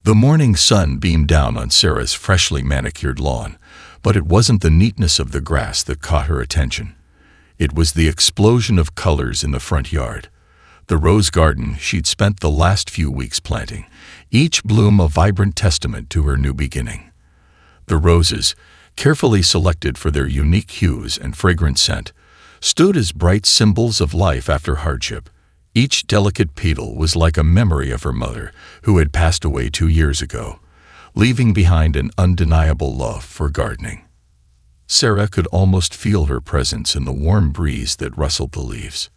The morning sun beamed down on Sarah's freshly manicured lawn, but it wasn't the neatness of the grass that caught her attention. It was the explosion of colors in the front yard. The rose garden she'd spent the last few weeks planting, each bloom a vibrant testament to her new beginning. The roses, carefully selected for their unique hues and fragrant scent, stood as bright symbols of life after hardship. Each delicate petal was like a memory of her mother, who had passed away 2 years ago, leaving behind an undeniable love for gardening. Sarah could almost feel her presence in the warm breeze that rustled the leaves.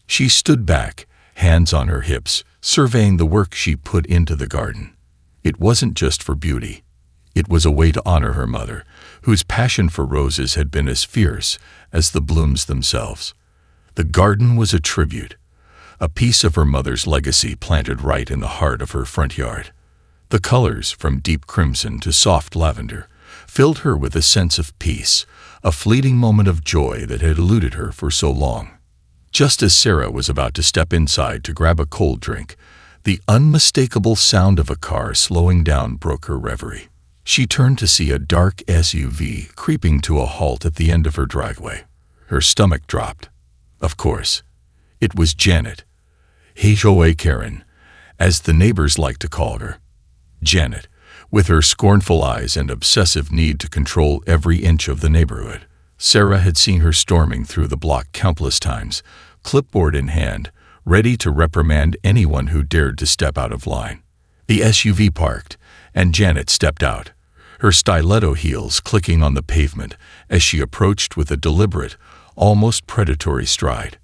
She stood back, hands on her hips, surveying the work she put into the garden. It wasn't just for beauty. It was a way to honor her mother, whose passion for roses had been as fierce as the blooms themselves. The garden was a tribute, a piece of her mother's legacy planted right in the heart of her front yard. The colors, from deep crimson to soft lavender, filled her with a sense of peace, a fleeting moment of joy that had eluded her for so long. Just as Sarah was about to step inside to grab a cold drink, the unmistakable sound of a car slowing down broke her reverie. She turned to see a dark SUV creeping to a halt at the end of her driveway. Her stomach dropped. Of course, it was Janet, HOA Karen, as the neighbors liked to call her. Janet, with her scornful eyes and obsessive need to control every inch of the neighborhood. Sarah had seen her storming through the block countless times, clipboard in hand, ready to reprimand anyone who dared to step out of line. The SUV parked, and Janet stepped out, her stiletto heels clicking on the pavement as she approached with a deliberate, almost predatory stride.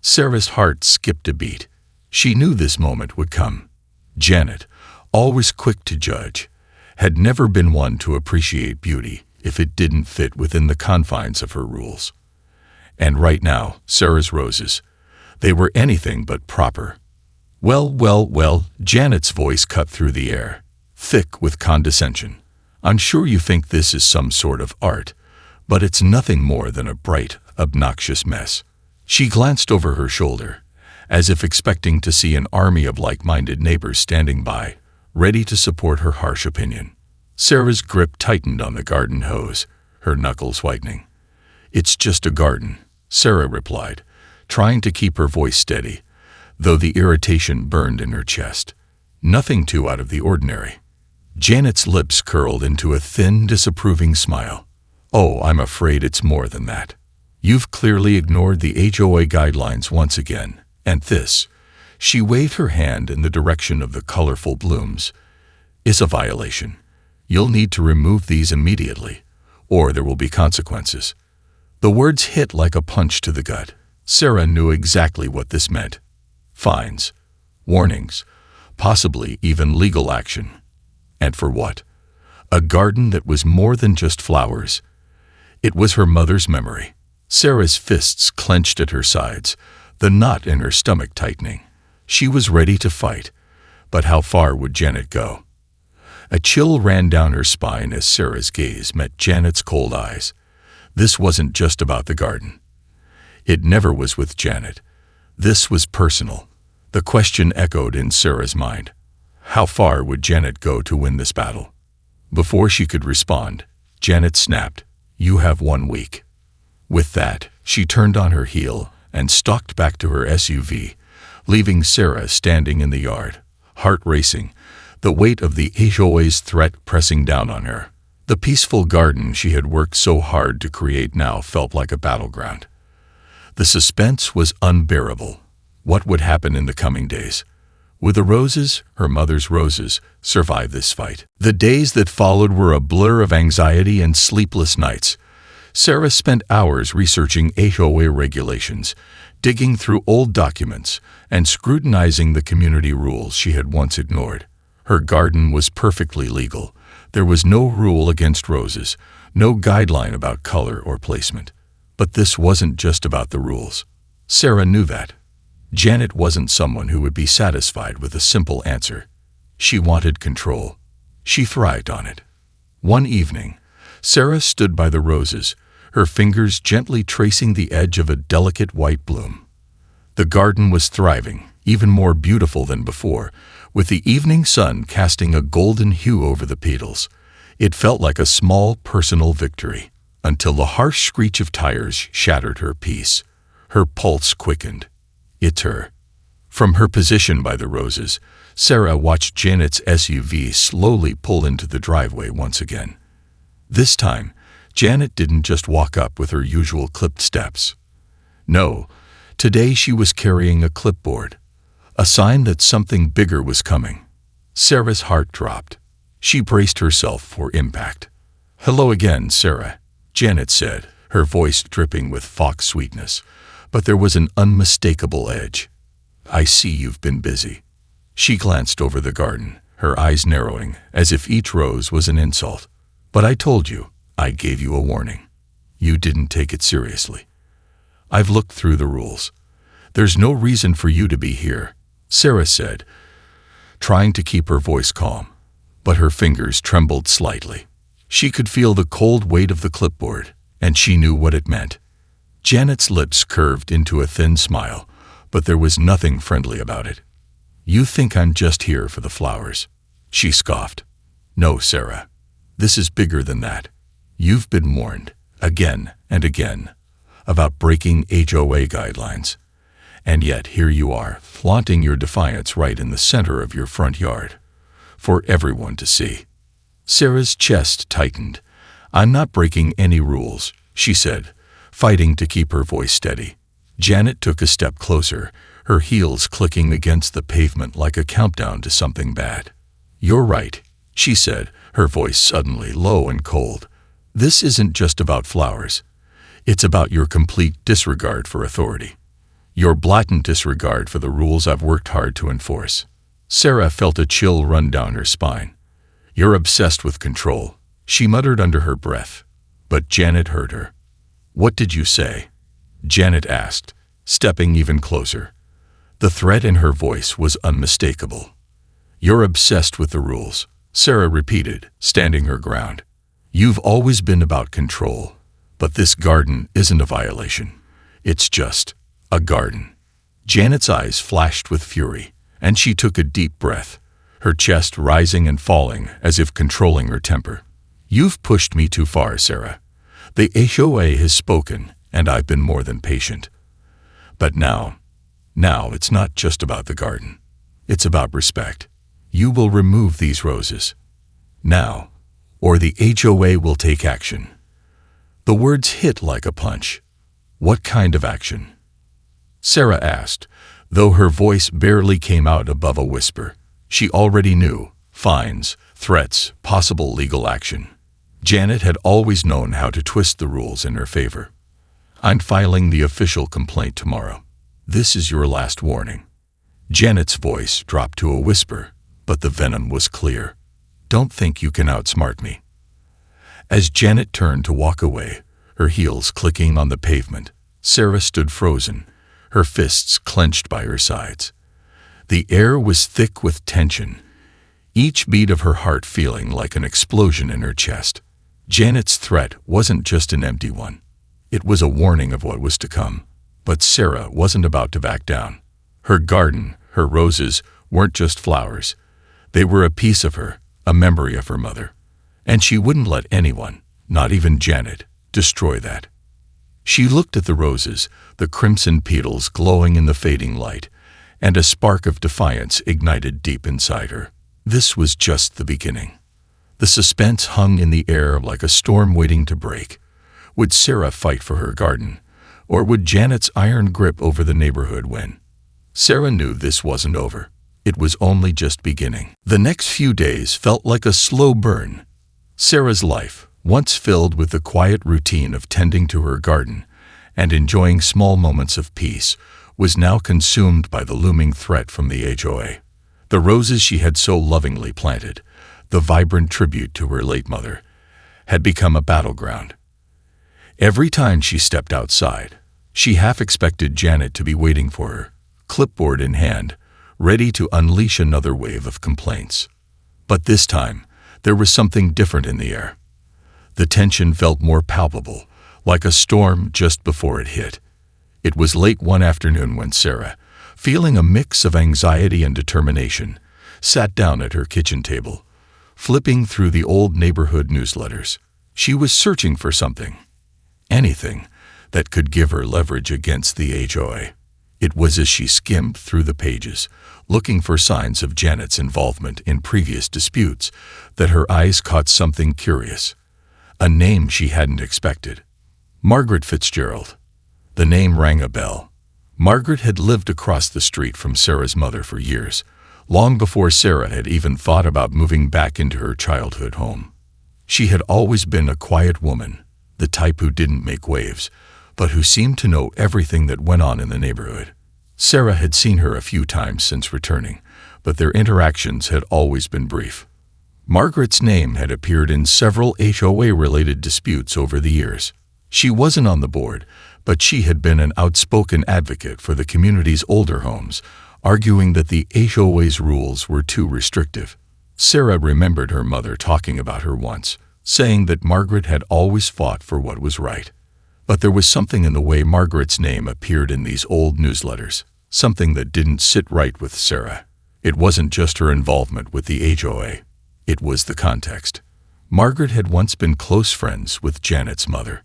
Sarah's heart skipped a beat. She knew this moment would come. Janet, always quick to judge, had never been one to appreciate beauty if it didn't fit within the confines of her rules. And right now, Sarah's roses, they were anything but proper. Well, Janet's voice cut through the air, thick with condescension. I'm sure you think this is some sort of art, but it's nothing more than a bright, obnoxious mess. She glanced over her shoulder, as if expecting to see an army of like-minded neighbors standing by, ready to support her harsh opinion. Sarah's grip tightened on the garden hose, her knuckles whitening. "It's just a garden," Sarah replied, trying to keep her voice steady, though the irritation burned in her chest. Nothing too out of the ordinary. Janet's lips curled into a thin, disapproving smile. "Oh, I'm afraid it's more than that. You've clearly ignored the HOA guidelines once again, and this," she waved her hand in the direction of the colorful blooms, "is a violation. You'll need to remove these immediately, or there will be consequences." The words hit like a punch to the gut. Sarah knew exactly what this meant. Fines, warnings, possibly even legal action. And for what? A garden that was more than just flowers. It was her mother's memory. Sarah's fists clenched at her sides, the knot in her stomach tightening. She was ready to fight, but how far would Janet go? A chill ran down her spine as Sarah's gaze met Janet's cold eyes. This wasn't just about the garden. It never was with Janet. This was personal. The question echoed in Sarah's mind. How far would Janet go to win this battle? Before she could respond, Janet snapped, "You have 1 week." With that, she turned on her heel and stalked back to her SUV, leaving Sarah standing in the yard, heart racing, the weight of the HOA's threat pressing down on her. The peaceful garden she had worked so hard to create now felt like a battleground. The suspense was unbearable. What would happen in the coming days? Would the roses, her mother's roses, survive this fight? The days that followed were a blur of anxiety and sleepless nights. Sarah spent hours researching HOA regulations, digging through old documents, and scrutinizing the community rules she had once ignored. Her garden was perfectly legal. There was no rule against roses, no guideline about color or placement. But this wasn't just about the rules. Sarah knew that. Janet wasn't someone who would be satisfied with a simple answer. She wanted control. She thrived on it. One evening, Sarah stood by the roses, her fingers gently tracing the edge of a delicate white bloom. The garden was thriving, even more beautiful than before, With the evening sun casting a golden hue over the petals, it felt like a small personal victory, until the harsh screech of tires shattered her peace. Her pulse quickened. It's her. From her position by the roses, Sarah watched Janet's SUV slowly pull into the driveway once again. This time, Janet didn't just walk up with her usual clipped steps. No, today she was carrying a clipboard, a sign that something bigger was coming. Sarah's heart dropped. She braced herself for impact. "Hello again, Sarah," Janet said, her voice dripping with fox sweetness, but there was an unmistakable edge. "I see you've been busy." She glanced over the garden, her eyes narrowing, as if each rose was an insult. "But I told you, I gave you a warning. You didn't take it seriously. I've looked through the rules. There's no reason for you to be here," Sarah said, trying to keep her voice calm, but her fingers trembled slightly. She could feel the cold weight of the clipboard, and she knew what it meant. Janet's lips curved into a thin smile, but there was nothing friendly about it. "You think I'm just here for the flowers," she scoffed. "No, Sarah. This is bigger than that. You've been warned, again and again, about breaking HOA guidelines. And yet here you are, flaunting your defiance right in the center of your front yard, for everyone to see." Sarah's chest tightened. "I'm not breaking any rules," she said, fighting to keep her voice steady. Janet took a step closer, her heels clicking against the pavement like a countdown to something bad. "You're right," she said, her voice suddenly low and cold. "This isn't just about flowers. It's about your complete disregard for authority. Your blatant disregard for the rules I've worked hard to enforce." Sarah felt a chill run down her spine. "You're obsessed with control," she muttered under her breath, but Janet heard her. "What did you say?" Janet asked, stepping even closer. The threat in her voice was unmistakable. "You're obsessed with the rules," Sarah repeated, standing her ground. "You've always been about control, but this garden isn't a violation. It's just a garden." Janet's eyes flashed with fury, and she took a deep breath, her chest rising and falling as if controlling her temper. "You've pushed me too far, Sarah. The HOA has spoken, and I've been more than patient. But now it's not just about the garden. It's about respect. You will remove these roses. Now, or the HOA will take action." The words hit like a punch. "What kind of action?" Sarah asked, though her voice barely came out above a whisper. She already knew: fines, threats, possible legal action. Janet had always known how to twist the rules in her favor. "I'm filing the official complaint tomorrow. This is your last warning." Janet's voice dropped to a whisper, but the venom was clear. "Don't think you can outsmart me." As Janet turned to walk away, her heels clicking on the pavement, Sarah stood frozen, her fists clenched by her sides. The air was thick with tension, each beat of her heart feeling like an explosion in her chest. Janet's threat wasn't just an empty one. It was a warning of what was to come. But Sarah wasn't about to back down. Her garden, her roses, weren't just flowers. They were a piece of her, a memory of her mother. And she wouldn't let anyone, not even Janet, destroy that. She looked at the roses, the crimson petals glowing in the fading light, and a spark of defiance ignited deep inside her. This was just the beginning. The suspense hung in the air like a storm waiting to break. Would Sarah fight for her garden, or would Janet's iron grip over the neighborhood win? Sarah knew this wasn't over. It was only just beginning. The next few days felt like a slow burn. Sarah's life, once filled with the quiet routine of tending to her garden and enjoying small moments of peace, was now consumed by the looming threat from the HOA. The roses she had so lovingly planted, the vibrant tribute to her late mother, had become a battleground. Every time she stepped outside, she half expected Janet to be waiting for her, clipboard in hand, ready to unleash another wave of complaints. But this time, there was something different in the air. The tension felt more palpable, like a storm just before it hit. It was late one afternoon when Sarah, feeling a mix of anxiety and determination, sat down at her kitchen table, flipping through the old neighborhood newsletters. She was searching for something, anything, that could give her leverage against the HOA. It was as she skimmed through the pages, looking for signs of Janet's involvement in previous disputes, that her eyes caught something curious. A name she hadn't expected. Margaret Fitzgerald. The name rang a bell. Margaret had lived across the street from Sarah's mother for years, long before Sarah had even thought about moving back into her childhood home. She had always been a quiet woman, the type who didn't make waves, but who seemed to know everything that went on in the neighborhood. Sarah had seen her a few times since returning, but their interactions had always been brief. Margaret's name had appeared in several HOA-related disputes over the years. She wasn't on the board, but she had been an outspoken advocate for the community's older homes, arguing that the HOA's rules were too restrictive. Sarah remembered her mother talking about her once, saying that Margaret had always fought for what was right. But there was something in the way Margaret's name appeared in these old newsletters, something that didn't sit right with Sarah. It wasn't just her involvement with the HOA. It was the context. Margaret had once been close friends with Janet's mother.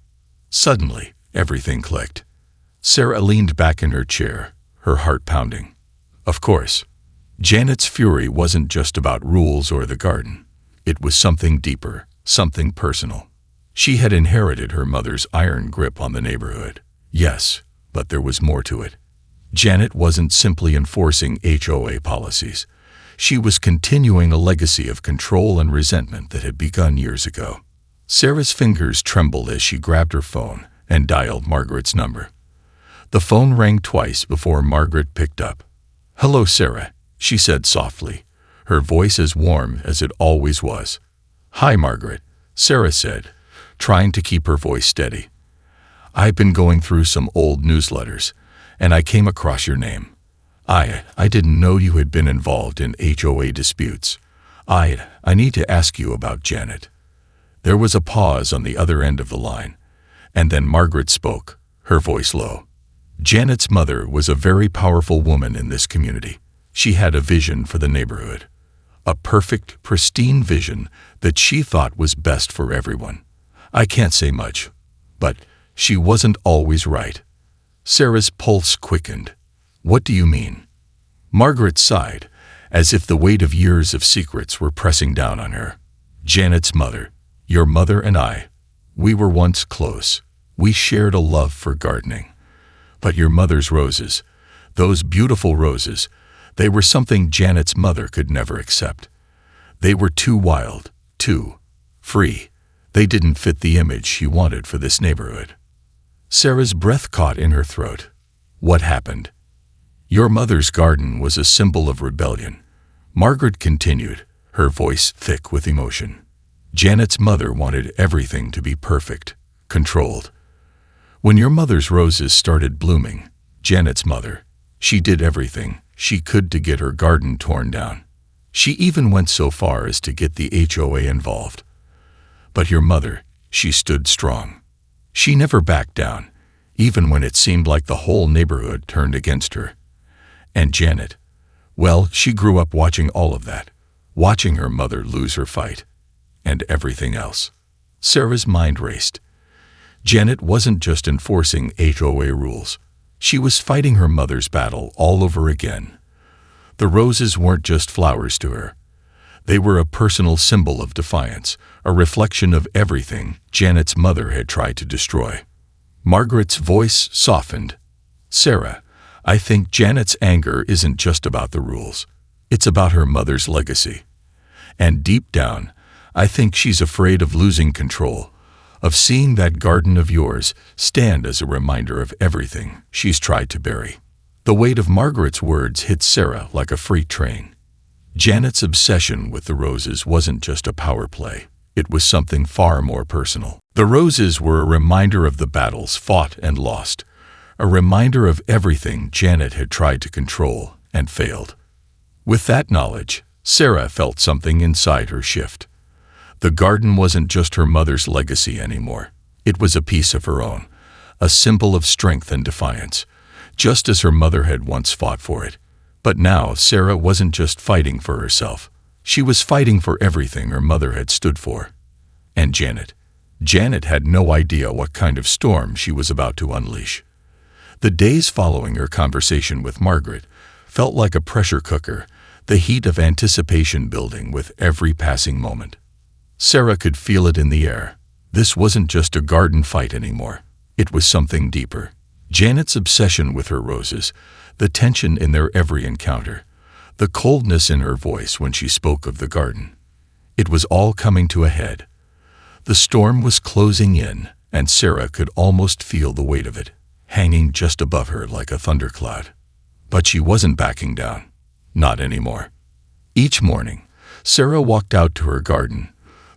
Suddenly, everything clicked. Sarah leaned back in her chair, her heart pounding. Of course, Janet's fury wasn't just about rules or the garden. It was something deeper, something personal. She had inherited her mother's iron grip on the neighborhood. Yes, but there was more to it. Janet wasn't simply enforcing HOA policies. She was continuing a legacy of control and resentment that had begun years ago. Sarah's fingers trembled as she grabbed her phone and dialed Margaret's number. The phone rang twice before Margaret picked up. "Hello, Sarah," she said softly, her voice as warm as it always was. "Hi, Margaret," Sarah said, trying to keep her voice steady. "I've been going through some old newsletters, and I came across your name. I didn't know you had been involved in HOA disputes. I need to ask you about Janet." There was a pause on the other end of the line, and then Margaret spoke, her voice low. Janet's mother was a very powerful woman in this community. She had a vision for the neighborhood. A perfect, pristine vision that she thought was best for everyone. I can't say much, but she wasn't always right. Sarah's pulse quickened. "What do you mean?" Margaret sighed, as if the weight of years of secrets were pressing down on her. "Janet's mother, your mother and I, we were once close. We shared a love for gardening. But your mother's roses, those beautiful roses, they were something Janet's mother could never accept. They were too wild, too free. They didn't fit the image she wanted for this neighborhood." Sarah's breath caught in her throat. "What happened?" "Your mother's garden was a symbol of rebellion," Margaret continued, her voice thick with emotion. "Janet's mother wanted everything to be perfect, controlled. When your mother's roses started blooming, Janet's mother, she did everything she could to get her garden torn down. She even went so far as to get the HOA involved. But your mother, she stood strong. She never backed down, even when it seemed like the whole neighborhood turned against her. And Janet, well, she grew up watching all of that, watching her mother lose her fight, and everything else." Sarah's mind raced. Janet wasn't just enforcing HOA rules. She was fighting her mother's battle all over again. The roses weren't just flowers to her. They were a personal symbol of defiance, a reflection of everything Janet's mother had tried to destroy. Margaret's voice softened. "Sarah, I think Janet's anger isn't just about the rules. It's about her mother's legacy. And deep down, I think she's afraid of losing control, of seeing that garden of yours stand as a reminder of everything she's tried to bury." The weight of Margaret's words hit Sarah like a freight train. Janet's obsession with the roses wasn't just a power play. It was something far more personal. The roses were a reminder of the battles fought and lost, a reminder of everything Janet had tried to control and failed. With that knowledge, Sarah felt something inside her shift. The garden wasn't just her mother's legacy anymore. It was a piece of her own, a symbol of strength and defiance, just as her mother had once fought for it. But now Sarah wasn't just fighting for herself. She was fighting for everything her mother had stood for. And Janet. Janet had no idea what kind of storm she was about to unleash. The days following her conversation with Margaret felt like a pressure cooker, the heat of anticipation building with every passing moment. Sarah could feel it in the air. This wasn't just a garden fight anymore. It was something deeper. Janet's obsession with her roses, the tension in their every encounter, the coldness in her voice when she spoke of the garden. It was all coming to a head. The storm was closing in, and Sarah could almost feel the weight of it, hanging just above her like a thundercloud. But she wasn't backing down. Not anymore. Each morning, Sarah walked out to her garden,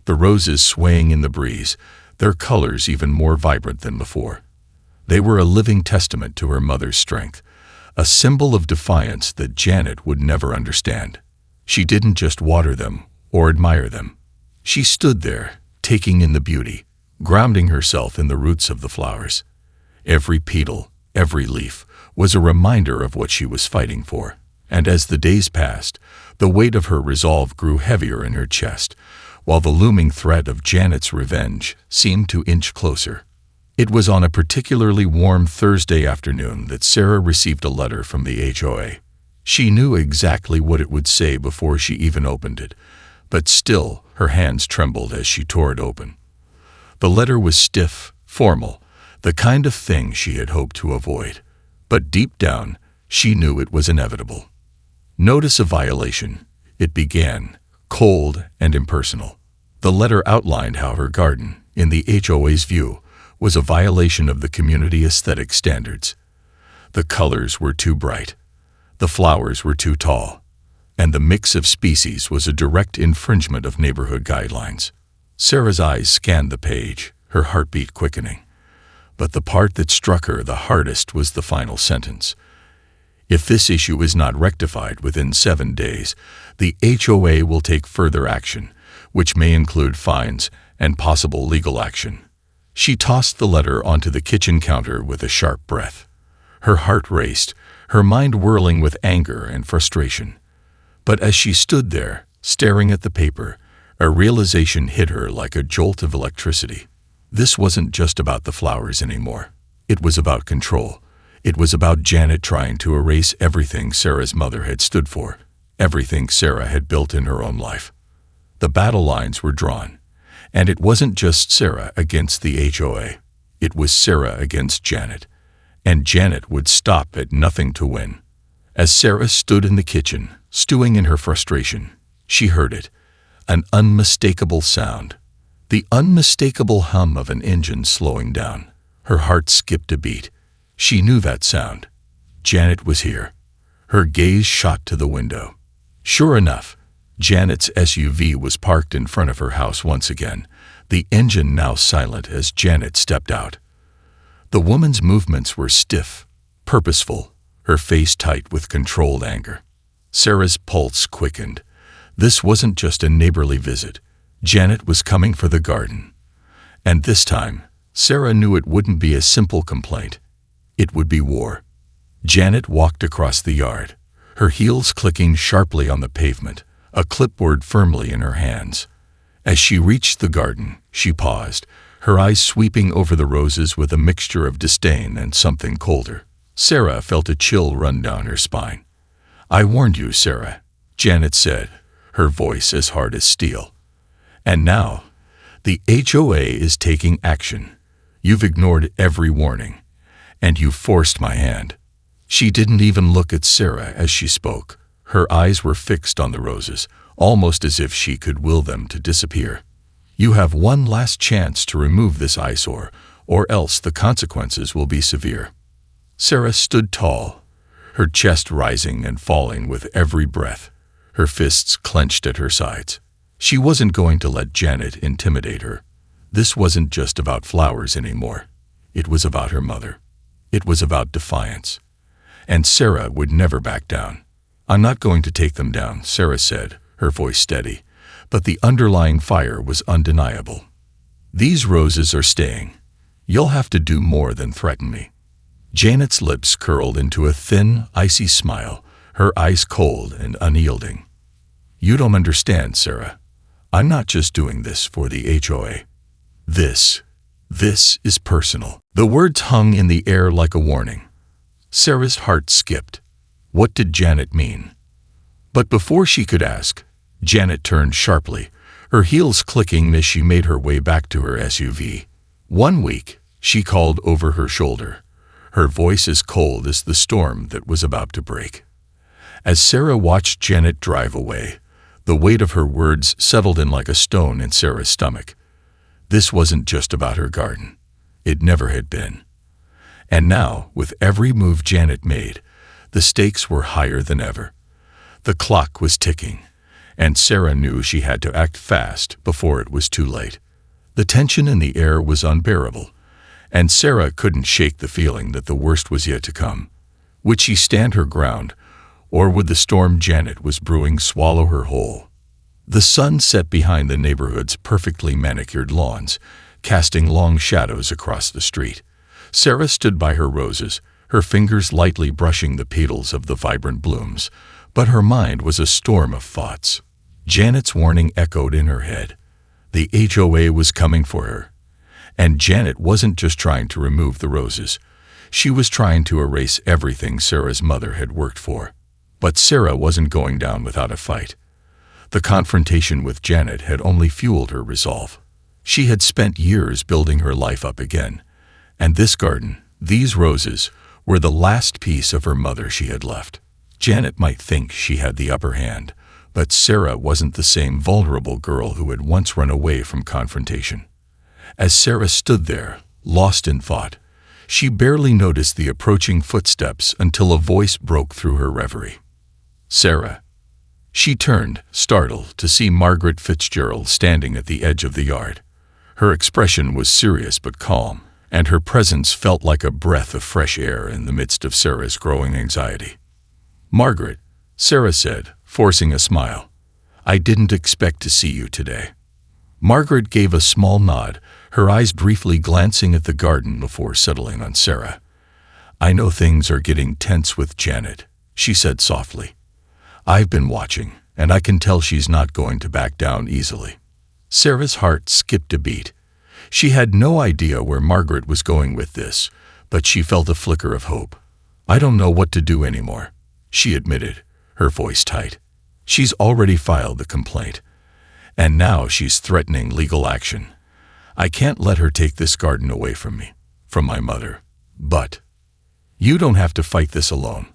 the roses swaying in the breeze, their colors even more vibrant than before. They were a living testament to her mother's strength, a symbol of defiance that Janet would never understand. She didn't just water them or admire them. She stood there, taking in the beauty, grounding herself in the roots of the flowers. Every petal, every leaf, was a reminder of what she was fighting for. And as the days passed, the weight of her resolve grew heavier in her chest, while the looming threat of Janet's revenge seemed to inch closer. It was on a particularly warm Thursday afternoon that Sarah received a letter from the HOA. She knew exactly what it would say before she even opened it, but still her hands trembled as she tore it open. The letter was stiff, formal, the kind of thing she had hoped to avoid. But deep down, she knew it was inevitable. Notice of violation, it began, cold and impersonal. The letter outlined how her garden, in the HOA's view, was a violation of the community aesthetic standards. The colors were too bright, the flowers were too tall, and the mix of species was a direct infringement of neighborhood guidelines. Sarah's eyes scanned the page, her heartbeat quickening. But the part that struck her the hardest was the final sentence. If this issue is not rectified within 7 days, the HOA will take further action, which may include fines and possible legal action. She tossed the letter onto the kitchen counter with a sharp breath. Her heart raced, her mind whirling with anger and frustration. But as she stood there, staring at the paper, a realization hit her like a jolt of electricity. This wasn't just about the flowers anymore. It was about control. It was about Janet trying to erase everything Sarah's mother had stood for, everything Sarah had built in her own life. The battle lines were drawn, and it wasn't just Sarah against the HOA. It was Sarah against Janet, and Janet would stop at nothing to win. As Sarah stood in the kitchen, stewing in her frustration, she heard it, an unmistakable sound. The unmistakable hum of an engine slowing down. Her heart skipped a beat. She knew that sound. Janet was here. Her gaze shot to the window. Sure enough, Janet's SUV was parked in front of her house once again, the engine now silent as Janet stepped out. The woman's movements were stiff, purposeful, her face tight with controlled anger. Sarah's pulse quickened. This wasn't just a neighborly visit. Janet was coming for the garden. And this time, Sarah knew it wouldn't be a simple complaint. It would be war. Janet walked across the yard, her heels clicking sharply on the pavement, a clipboard firmly in her hands. As she reached the garden, she paused, her eyes sweeping over the roses with a mixture of disdain and something colder. Sarah felt a chill run down her spine. "I warned you, Sarah," Janet said, her voice as hard as steel. "And now, the HOA is taking action. You've ignored every warning, and you forced my hand." She didn't even look at Sarah as she spoke. Her eyes were fixed on the roses, almost as if she could will them to disappear. "You have one last chance to remove this eyesore, or else the consequences will be severe." Sarah stood tall, her chest rising and falling with every breath, her fists clenched at her sides. She wasn't going to let Janet intimidate her. This wasn't just about flowers anymore. It was about her mother. It was about defiance. And Sarah would never back down. "I'm not going to take them down," Sarah said, her voice steady, but the underlying fire was undeniable. "These roses are staying. You'll have to do more than threaten me." Janet's lips curled into a thin, icy smile, her eyes cold and unyielding. "You don't understand, Sarah. I'm not just doing this for the HOA. This is personal." The words hung in the air like a warning. Sarah's heart skipped. What did Janet mean? But before she could ask, Janet turned sharply, her heels clicking as she made her way back to her SUV. "One week," she called over her shoulder, her voice as cold as the storm that was about to break. As Sarah watched Janet drive away, the weight of her words settled in like a stone in Sarah's stomach. This wasn't just about her garden. It never had been. And now, with every move Janet made, the stakes were higher than ever. The clock was ticking, and Sarah knew she had to act fast before it was too late. The tension in the air was unbearable, and Sarah couldn't shake the feeling that the worst was yet to come. Would she stand her ground, or would the storm Janet was brewing swallow her whole? The sun set behind the neighborhood's perfectly manicured lawns, casting long shadows across the street. Sarah stood by her roses, her fingers lightly brushing the petals of the vibrant blooms, but her mind was a storm of thoughts. Janet's warning echoed in her head. The HOA was coming for her. And Janet wasn't just trying to remove the roses. She was trying to erase everything Sarah's mother had worked for. But Sarah wasn't going down without a fight. The confrontation with Janet had only fueled her resolve. She had spent years building her life up again, and this garden, these roses, were the last piece of her mother she had left. Janet might think she had the upper hand, but Sarah wasn't the same vulnerable girl who had once run away from confrontation. As Sarah stood there, lost in thought, she barely noticed the approaching footsteps until a voice broke through her reverie. "Sarah." She turned, startled, to see Margaret Fitzgerald standing at the edge of the yard. Her expression was serious but calm, and her presence felt like a breath of fresh air in the midst of Sarah's growing anxiety. "Margaret," Sarah said, forcing a smile, "I didn't expect to see you today." Margaret gave a small nod, her eyes briefly glancing at the garden before settling on Sarah. "I know things are getting tense with Janet," she said softly. "I've been watching, and I can tell she's not going to back down easily." Sarah's heart skipped a beat. She had no idea where Margaret was going with this, but she felt a flicker of hope. "I don't know what to do anymore," she admitted, her voice tight. "She's already filed the complaint, and now she's threatening legal action. I can't let her take this garden away from me, from my mother. But you don't have to fight this alone,"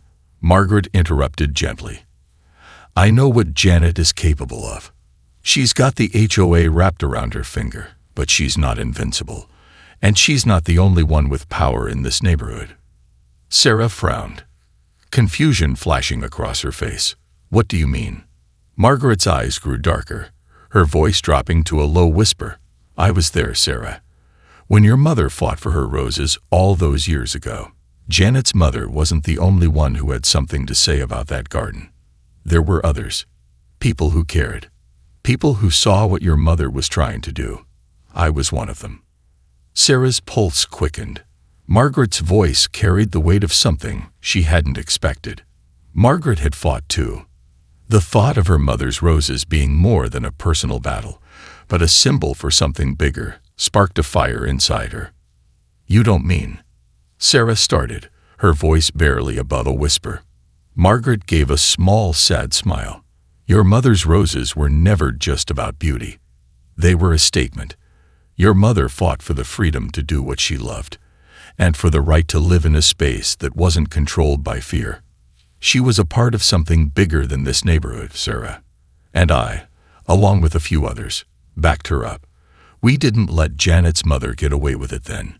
Margaret interrupted gently. "I know what Janet is capable of. She's got the HOA wrapped around her finger, but she's not invincible, and she's not the only one with power in this neighborhood." Sarah frowned, confusion flashing across her face. "What do you mean?" Margaret's eyes grew darker, her voice dropping to a low whisper. "I was there, Sarah, when your mother fought for her roses all those years ago. Janet's mother wasn't the only one who had something to say about that garden. There were others, people who cared, people who saw what your mother was trying to do. I was one of them." Sarah's pulse quickened. Margaret's voice carried the weight of something she hadn't expected. Margaret had fought too. The thought of her mother's roses being more than a personal battle, but a symbol for something bigger, sparked a fire inside her. "You don't mean..." Sarah started, her voice barely above a whisper. Margaret gave a small, sad smile. "Your mother's roses were never just about beauty. They were a statement. Your mother fought for the freedom to do what she loved, and for the right to live in a space that wasn't controlled by fear. She was a part of something bigger than this neighborhood, Sarah. And I, along with a few others, backed her up. We didn't let Janet's mother get away with it then.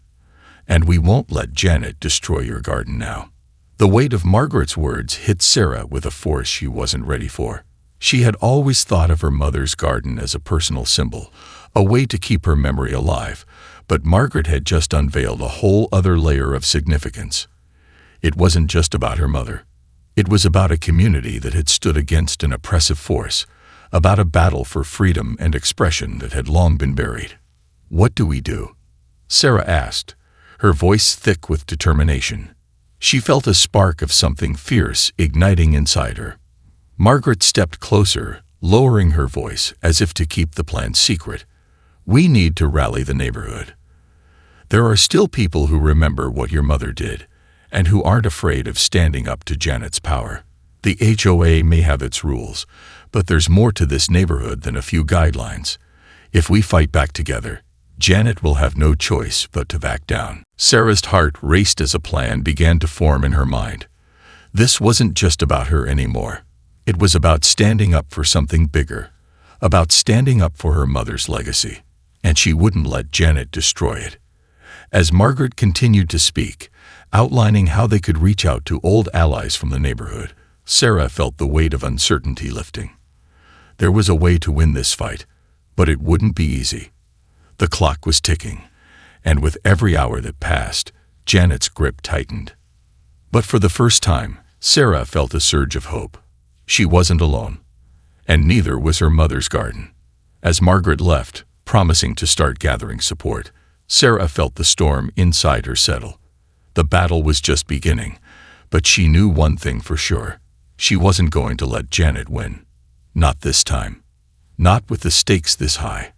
And we won't let Janet destroy your garden now." The weight of Margaret's words hit Sarah with a force she wasn't ready for. She had always thought of her mother's garden as a personal symbol, a way to keep her memory alive, but Margaret had just unveiled a whole other layer of significance. It wasn't just about her mother. It was about a community that had stood against an oppressive force, about a battle for freedom and expression that had long been buried. "What do we do?" Sarah asked, her voice thick with determination. She felt a spark of something fierce igniting inside her. Margaret stepped closer, lowering her voice as if to keep the plan secret. "We need to rally the neighborhood. There are still people who remember what your mother did, and who aren't afraid of standing up to Janet's power. The HOA may have its rules, but there's more to this neighborhood than a few guidelines. If we fight back together, Janet will have no choice but to back down." Sarah's heart raced as a plan began to form in her mind. This wasn't just about her anymore. It was about standing up for something bigger, about standing up for her mother's legacy, and she wouldn't let Janet destroy it. As Margaret continued to speak, outlining how they could reach out to old allies from the neighborhood, Sarah felt the weight of uncertainty lifting. There was a way to win this fight, but it wouldn't be easy. The clock was ticking, and with every hour that passed, Janet's grip tightened. But for the first time, Sarah felt a surge of hope. She wasn't alone, and neither was her mother's garden. As Margaret left, promising to start gathering support, Sarah felt the storm inside her settle. The battle was just beginning, but she knew one thing for sure. She wasn't going to let Janet win. Not this time. Not with the stakes this high.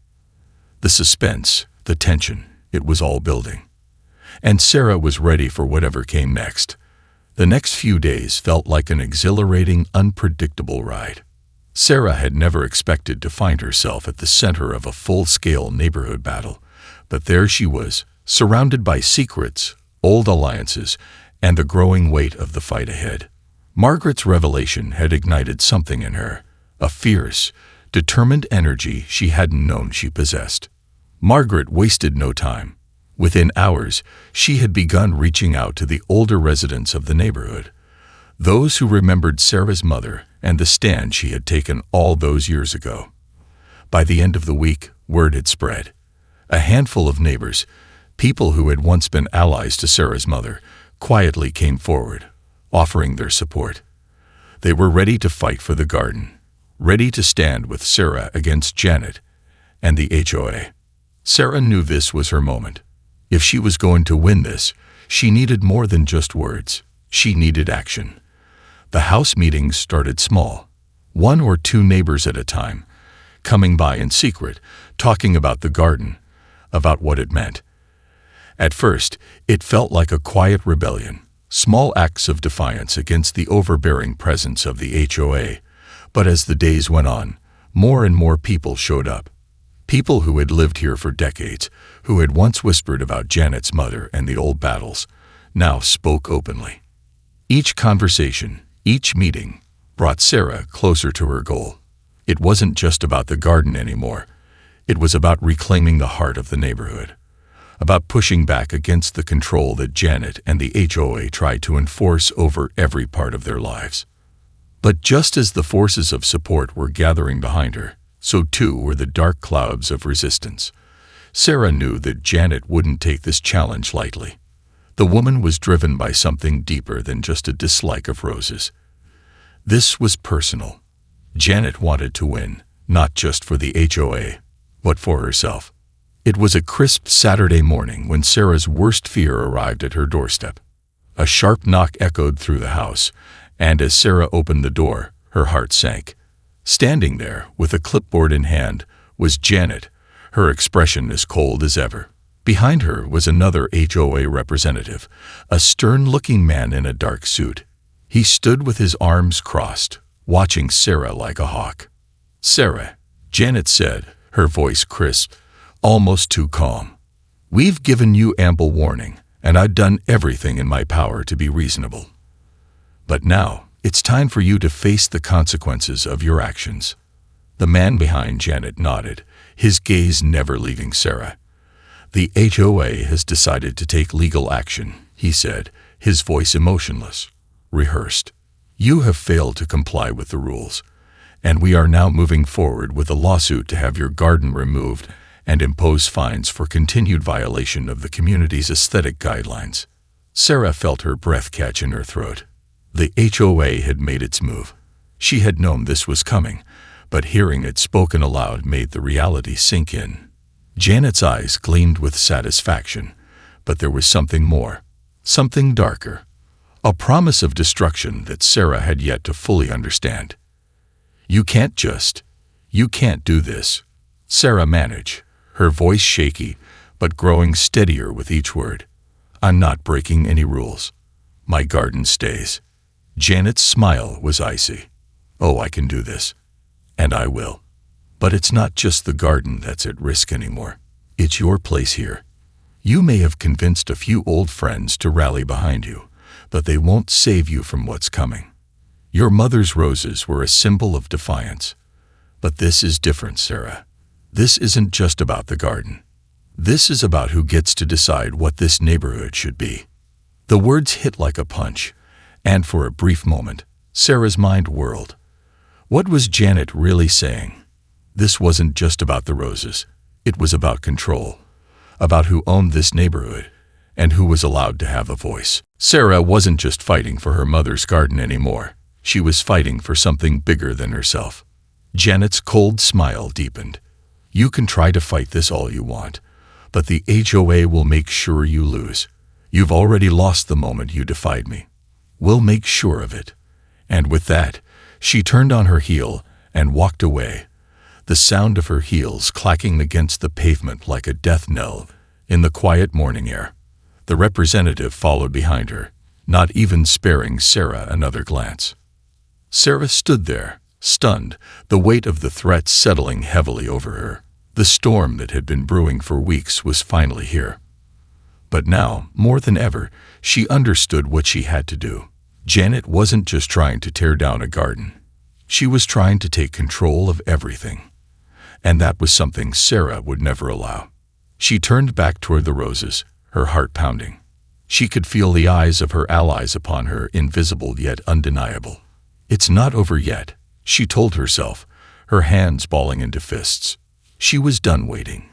The suspense, the tension, it was all building. And Sarah was ready for whatever came next. The next few days felt like an exhilarating, unpredictable ride. Sarah had never expected to find herself at the center of a full-scale neighborhood battle, but there she was, surrounded by secrets, old alliances, and the growing weight of the fight ahead. Margaret's revelation had ignited something in her, a fierce, determined energy she hadn't known she possessed. Margaret wasted no time. Within hours, she had begun reaching out to the older residents of the neighborhood, those who remembered Sarah's mother and the stand she had taken all those years ago. By the end of the week, word had spread. A handful of neighbors, people who had once been allies to Sarah's mother, quietly came forward, offering their support. They were ready to fight for the garden, ready to stand with Sarah against Janet and the HOA. Sarah knew this was her moment. If she was going to win this, she needed more than just words. She needed action. The house meetings started small, 1 or 2 neighbors at a time, coming by in secret, talking about the garden, about what it meant. At first, it felt like a quiet rebellion, small acts of defiance against the overbearing presence of the HOA. But as the days went on, more and more people showed up. People who had lived here for decades, who had once whispered about Janet's mother and the old battles, now spoke openly. Each conversation, each meeting, brought Sarah closer to her goal. It wasn't just about the garden anymore. It was about reclaiming the heart of the neighborhood, about pushing back against the control that Janet and the HOA tried to enforce over every part of their lives. But just as the forces of support were gathering behind her, so too were the dark clouds of resistance. Sarah knew that Janet wouldn't take this challenge lightly. The woman was driven by something deeper than just a dislike of roses. This was personal. Janet wanted to win, not just for the HOA, but for herself. It was a crisp Saturday morning when Sarah's worst fear arrived at her doorstep. A sharp knock echoed through the house, and as Sarah opened the door, her heart sank. Standing there, with a clipboard in hand, was Janet, her expression as cold as ever. Behind her was another HOA representative, a stern-looking man in a dark suit. He stood with his arms crossed, watching Sarah like a hawk. "Sarah," Janet said, her voice crisp, almost too calm. "We've given you ample warning, and I've done everything in my power to be reasonable. But now, it's time for you to face the consequences of your actions." The man behind Janet nodded, his gaze never leaving Sarah. "The HOA has decided to take legal action," he said, his voice emotionless, rehearsed. "You have failed to comply with the rules, and we are now moving forward with a lawsuit to have your garden removed and impose fines for continued violation of the community's aesthetic guidelines." Sarah felt her breath catch in her throat. The HOA had made its move. She had known this was coming, but hearing it spoken aloud made the reality sink in. Janet's eyes gleamed with satisfaction, but there was something more, something darker. a promise of destruction that Sarah had yet to fully understand. You can't do this, Sarah managed, her voice shaky, but growing steadier with each word. I'm not breaking any rules. My garden stays. Janet's smile was icy. Oh, I can do this. And I will. But it's not just the garden that's at risk anymore. It's your place here. You may have convinced a few old friends to rally behind you, but they won't save you from what's coming. Your mother's roses were a symbol of defiance. But this is different, Sarah. This isn't just about the garden. This is about who gets to decide what this neighborhood should be. The words hit like a punch, and for a brief moment, Sarah's mind whirled. What was Janet really saying? This wasn't just about the roses. It was about control, about who owned this neighborhood, and who was allowed to have a voice. Sarah wasn't just fighting for her mother's garden anymore. She was fighting for something bigger than herself. Janet's cold smile deepened. You can try to fight this all you want, but the HOA will make sure you lose. You've already lost the moment you defied me. We'll make sure of it. And with that, she turned on her heel and walked away, the sound of her heels clacking against the pavement like a death knell in the quiet morning air. The representative followed behind her, not even sparing Sarah another glance. Sarah stood there, stunned, the weight of the threat settling heavily over her. The storm that had been brewing for weeks was finally here. But now, more than ever, she understood what she had to do. Janet wasn't just trying to tear down a garden. She was trying to take control of everything. And that was something Sarah would never allow. She turned back toward the roses, her heart pounding. She could feel the eyes of her allies upon her, invisible yet undeniable. It's not over yet, she told herself, her hands balling into fists. She was done waiting.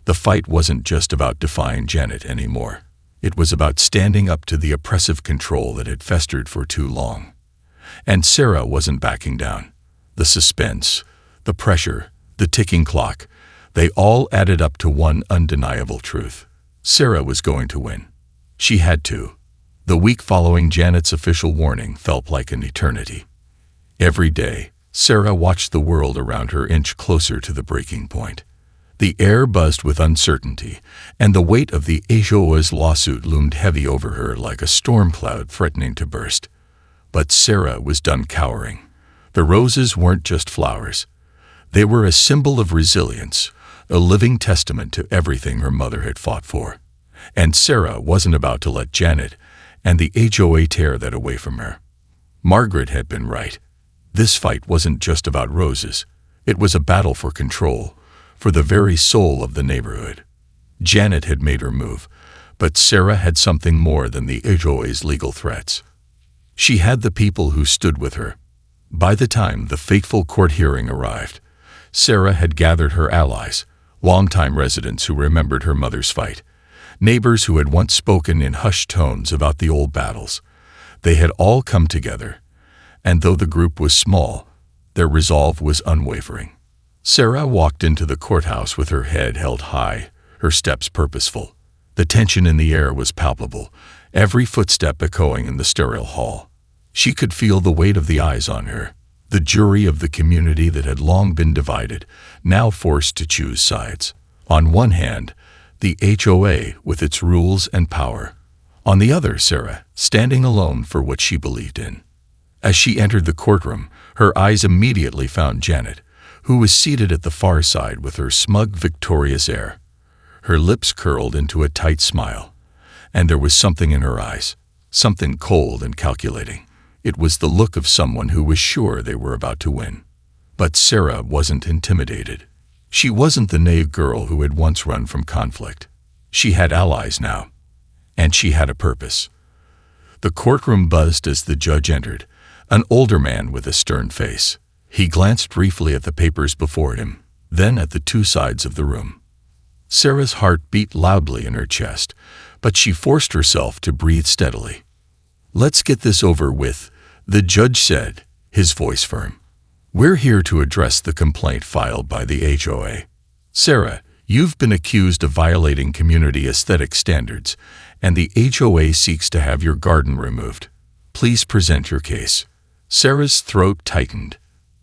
The fight wasn't just about defying Janet anymore. It was about standing up to the oppressive control that had festered for too long. And Sarah wasn't backing down. The suspense, the pressure, the ticking clock, they all added up to one undeniable truth. Sarah was going to win. She had to. The week following Janet's official warning felt like an eternity. Every day, Sarah watched the world around her inch closer to the breaking point. The air buzzed with uncertainty, and the weight of the HOA's lawsuit loomed heavy over her like a storm cloud threatening to burst. But Sarah was done cowering. The roses weren't just flowers. They were a symbol of resilience, a living testament to everything her mother had fought for. And Sarah wasn't about to let Janet and the HOA tear that away from her. Margaret had been right. This fight wasn't just about roses. It was a battle for control, for the very soul of the neighborhood. Janet had made her move, but Sarah had something more than the HOA's legal threats. She had the people who stood with her. By the time the fateful court hearing arrived, Sarah had gathered her allies, longtime residents who remembered her mother's fight, neighbors who had once spoken in hushed tones about the old battles. They had all come together, and though the group was small, their resolve was unwavering. Sarah walked into the courthouse with her head held high, her steps purposeful. The tension in the air was palpable, every footstep echoing in the sterile hall. She could feel the weight of the eyes on her, the jury of the community that had long been divided, now forced to choose sides. On one hand, the HOA with its rules and power. On the other, Sarah, standing alone for what she believed in. As she entered the courtroom, her eyes immediately found Janet, who was seated at the far side with her smug, victorious air. Her lips curled into a tight smile, and there was something in her eyes, something cold and calculating. It was the look of someone who was sure they were about to win. But Sarah wasn't intimidated. She wasn't the naive girl who had once run from conflict. She had allies now, and she had a purpose. The courtroom buzzed as the judge entered, an older man with a stern face. He glanced briefly at the papers before him, then at the two sides of the room. Sarah's heart beat loudly in her chest, but she forced herself to breathe steadily. "Let's get this over with," the judge said, his voice firm. "We're here to address the complaint filed by the HOA. Sarah, you've been accused of violating community aesthetic standards, and the HOA seeks to have your garden removed. Please present your case." Sarah's throat tightened.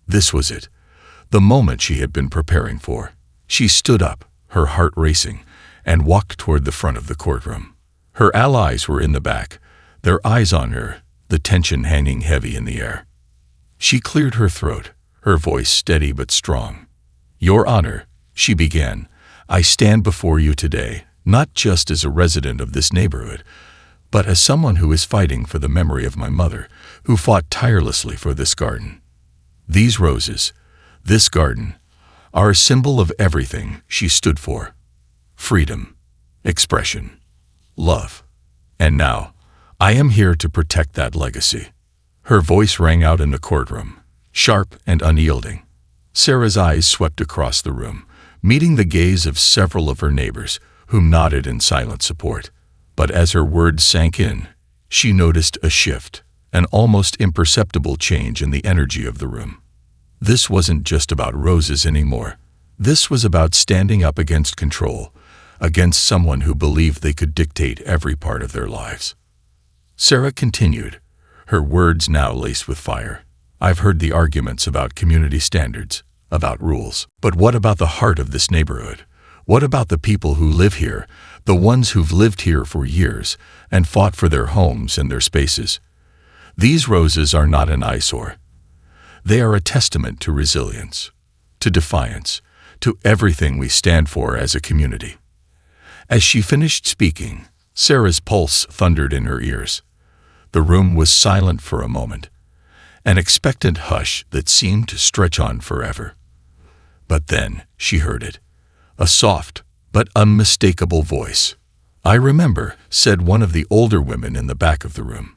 This was it, the moment she had been preparing for. She stood up, her heart racing, and walked toward the front of the courtroom. Her allies were in the back, their eyes on her, the tension hanging heavy in the air. She cleared her throat, her voice steady but strong. "Your Honor," she began, "I stand before you today, not just as a resident of this neighborhood, but as someone who is fighting for the memory of my mother, who fought tirelessly for this garden. These roses, this garden, are a symbol of everything she stood for: freedom, expression, love. And now, I am here to protect that legacy." Her voice rang out in the courtroom, sharp and unyielding. Sarah's eyes swept across the room, meeting the gaze of several of her neighbors, who nodded in silent support. But as her words sank in, she noticed a shift, an almost imperceptible change in the energy of the room. This wasn't just about roses anymore. This was about standing up against control, against someone who believed they could dictate every part of their lives. Sarah continued, her words now laced with fire. "I've heard the arguments about community standards, about rules. But what about the heart of this neighborhood? What about the people who live here, the ones who've lived here for years and fought for their homes and their spaces? These roses are not an eyesore. They are a testament to resilience, to defiance, to everything we stand for as a community." As she finished speaking, Sarah's pulse thundered in her ears. The room was silent for a moment, an expectant hush that seemed to stretch on forever. But then she heard it, a soft but unmistakable voice. "I remember," said one of the older women in the back of the room.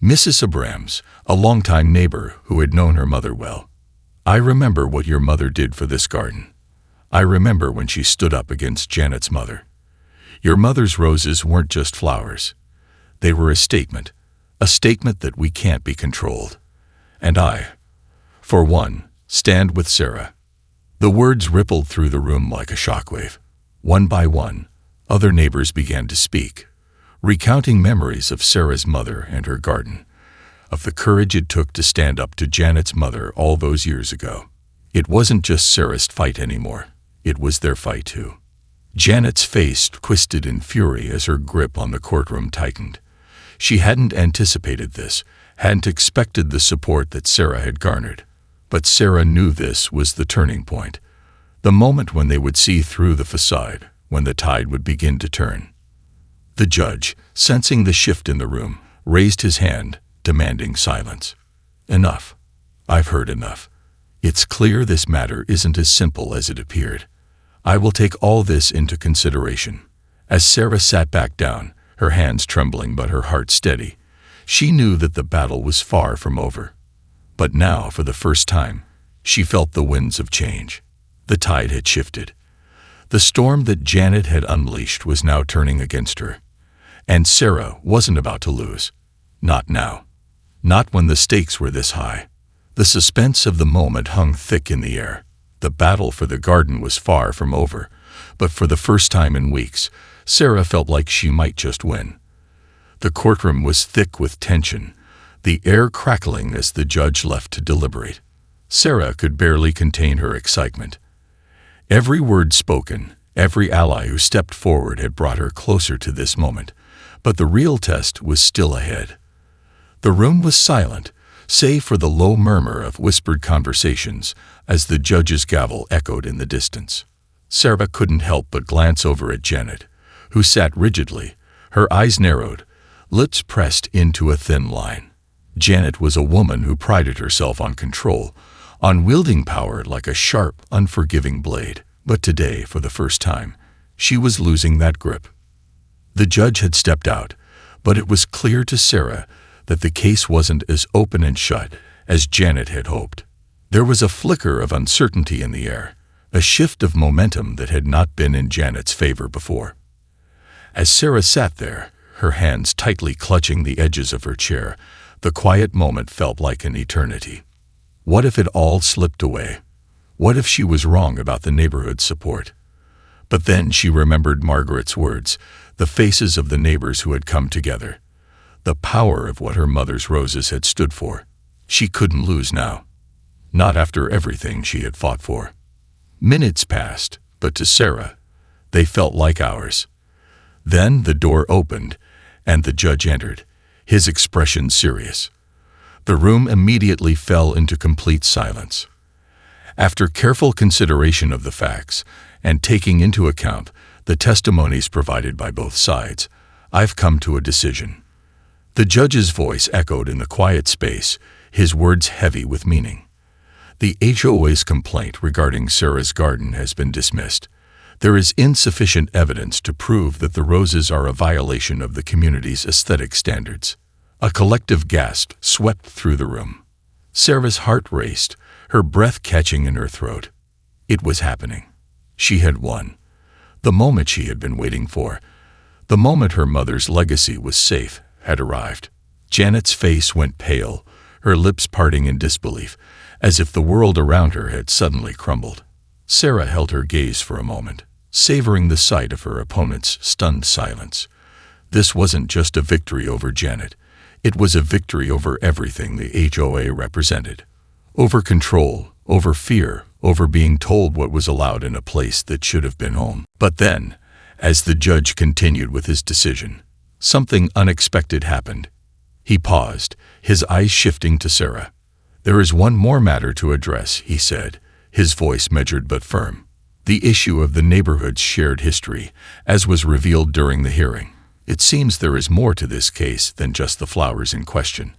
Mrs. Abrams, a longtime neighbor who had known her mother well. "I remember what your mother did for this garden. I remember when she stood up against Janet's mother. Your mother's roses weren't just flowers. They were a statement that we can't be controlled. And I, for one, stand with Sarah." The words rippled through the room like a shockwave. One by one, other neighbors began to speak, recounting memories of Sarah's mother and her garden, of the courage it took to stand up to Janet's mother all those years ago. It wasn't just Sarah's fight anymore. It was their fight too. Janet's face twisted in fury as her grip on the courtroom tightened. She hadn't anticipated this, hadn't expected the support that Sarah had garnered. But Sarah knew this was the turning point, the moment when they would see through the facade, when the tide would begin to turn. The judge, sensing the shift in the room, raised his hand, demanding silence. "Enough. I've heard enough. It's clear this matter isn't as simple as it appeared. I will take all this into consideration." As Sarah sat back down, her hands trembling but her heart steady, she knew that the battle was far from over. But now, for the first time, she felt the winds of change. The tide had shifted. The storm that Janet had unleashed was now turning against her. And Sarah wasn't about to lose. Not now. Not when the stakes were this high. The suspense of the moment hung thick in the air. The battle for the garden was far from over, but for the first time in weeks, Sarah felt like she might just win. The courtroom was thick with tension, the air crackling as the judge left to deliberate. Sarah could barely contain her excitement. Every word spoken, every ally who stepped forward had brought her closer to this moment, but the real test was still ahead. The room was silent, save for the low murmur of whispered conversations as the judge's gavel echoed in the distance. Sarah couldn't help but glance over at Janet, who sat rigidly, her eyes narrowed, lips pressed into a thin line. Janet was a woman who prided herself on control, on wielding power like a sharp, unforgiving blade. But today, for the first time, she was losing that grip. The judge had stepped out, but it was clear to Sarah that the case wasn't as open and shut as Janet had hoped. There was a flicker of uncertainty in the air, a shift of momentum that had not been in Janet's favor before. As Sarah sat there, her hands tightly clutching the edges of her chair, the quiet moment felt like an eternity. What if it all slipped away? What if she was wrong about the neighborhood's support? But then she remembered Margaret's words, the faces of the neighbors who had come together, the power of what her mother's roses had stood for. She couldn't lose now. Not after everything she had fought for. Minutes passed, but to Sarah, they felt like hours. Then the door opened, and the judge entered, his expression serious. The room immediately fell into complete silence. After careful consideration of the facts, and taking into account the testimonies provided by both sides, I've come to a decision. The judge's voice echoed in the quiet space, his words heavy with meaning. The HOA's complaint regarding Sarah's garden has been dismissed. There is insufficient evidence to prove that the roses are a violation of the community's aesthetic standards. A collective gasp swept through the room. Sarah's heart raced, her breath catching in her throat. It was happening. She had won. The moment she had been waiting for. The moment her mother's legacy was safe had arrived. Janet's face went pale, her lips parting in disbelief, as if the world around her had suddenly crumbled. Sarah held her gaze for a moment, savoring the sight of her opponent's stunned silence. This wasn't just a victory over Janet. It was a victory over everything the HOA represented. Over control, over fear, over being told what was allowed in a place that should have been home. But then, as the judge continued with his decision, something unexpected happened. He paused, his eyes shifting to Sarah. "There is one more matter to address," he said, his voice measured but firm. "The issue of the neighborhood's shared history, as was revealed during the hearing. It seems there is more to this case than just the flowers in question.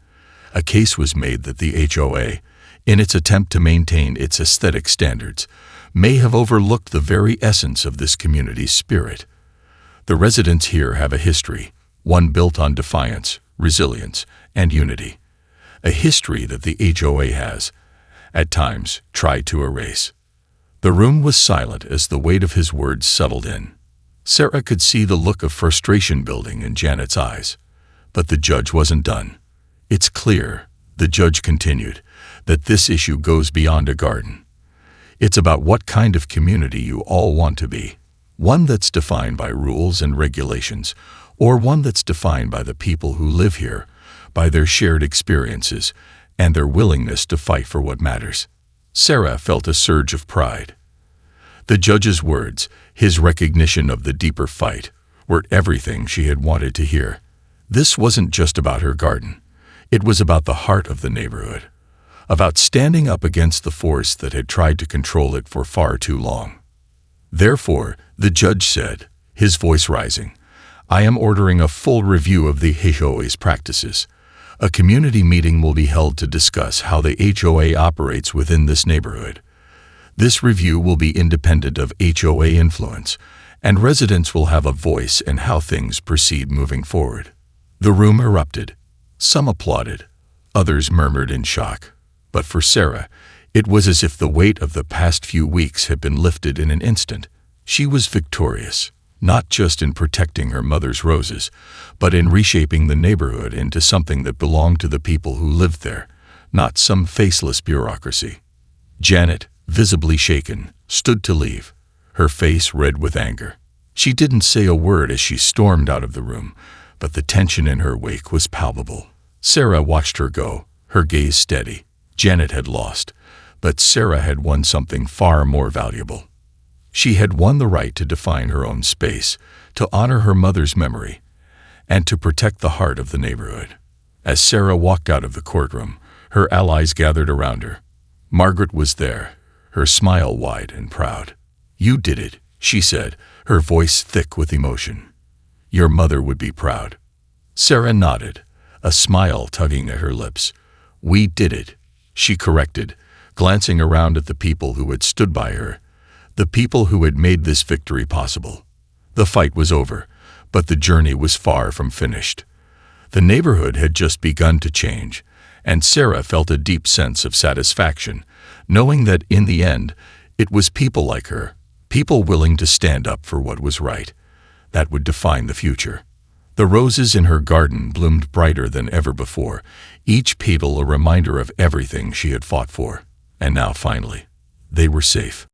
A case was made that the HOA, in its attempt to maintain its aesthetic standards, may have overlooked the very essence of this community's spirit. The residents here have a history, one built on defiance, resilience, and unity. A history that the HOA has, at times, tried to erase." The room was silent as the weight of his words settled in. Sarah could see the look of frustration building in Janet's eyes. But the judge wasn't done. "It's clear," the judge continued, "that this issue goes beyond a garden. It's about what kind of community you all want to be. One that's defined by rules and regulations, or one that's defined by the people who live here, by their shared experiences, and their willingness to fight for what matters." Sarah felt a surge of pride. The judge's words, his recognition of the deeper fight, were everything she had wanted to hear. This wasn't just about her garden. It was about the heart of the neighborhood, about standing up against the force that had tried to control it for far too long. "Therefore," the judge said, his voice rising, "I am ordering a full review of the HOA's practices. A community meeting will be held to discuss how the HOA operates within this neighborhood. This review will be independent of HOA influence, and residents will have a voice in how things proceed moving forward." The room erupted. Some applauded, others murmured in shock. But for Sarah, it was as if the weight of the past few weeks had been lifted in an instant. She was victorious, not just in protecting her mother's roses, but in reshaping the neighborhood into something that belonged to the people who lived there, not some faceless bureaucracy. Janet, visibly shaken, stood to leave, her face red with anger. She didn't say a word as she stormed out of the room, but the tension in her wake was palpable. Sarah watched her go, her gaze steady. Janet had lost, but Sarah had won something far more valuable. She had won the right to define her own space, to honor her mother's memory, and to protect the heart of the neighborhood. As Sarah walked out of the courtroom, her allies gathered around her. Margaret was there, her smile wide and proud. "You did it," she said, her voice thick with emotion. "Your mother would be proud." Sarah nodded, a smile tugging at her lips. "We did it," she corrected, glancing around at the people who had stood by her, the people who had made this victory possible. The fight was over, but the journey was far from finished. The neighborhood had just begun to change, and Sarah felt a deep sense of satisfaction, knowing that in the end, it was people like her, people willing to stand up for what was right, that would define the future. The roses in her garden bloomed brighter than ever before, each petal a reminder of everything she had fought for. And now finally, they were safe.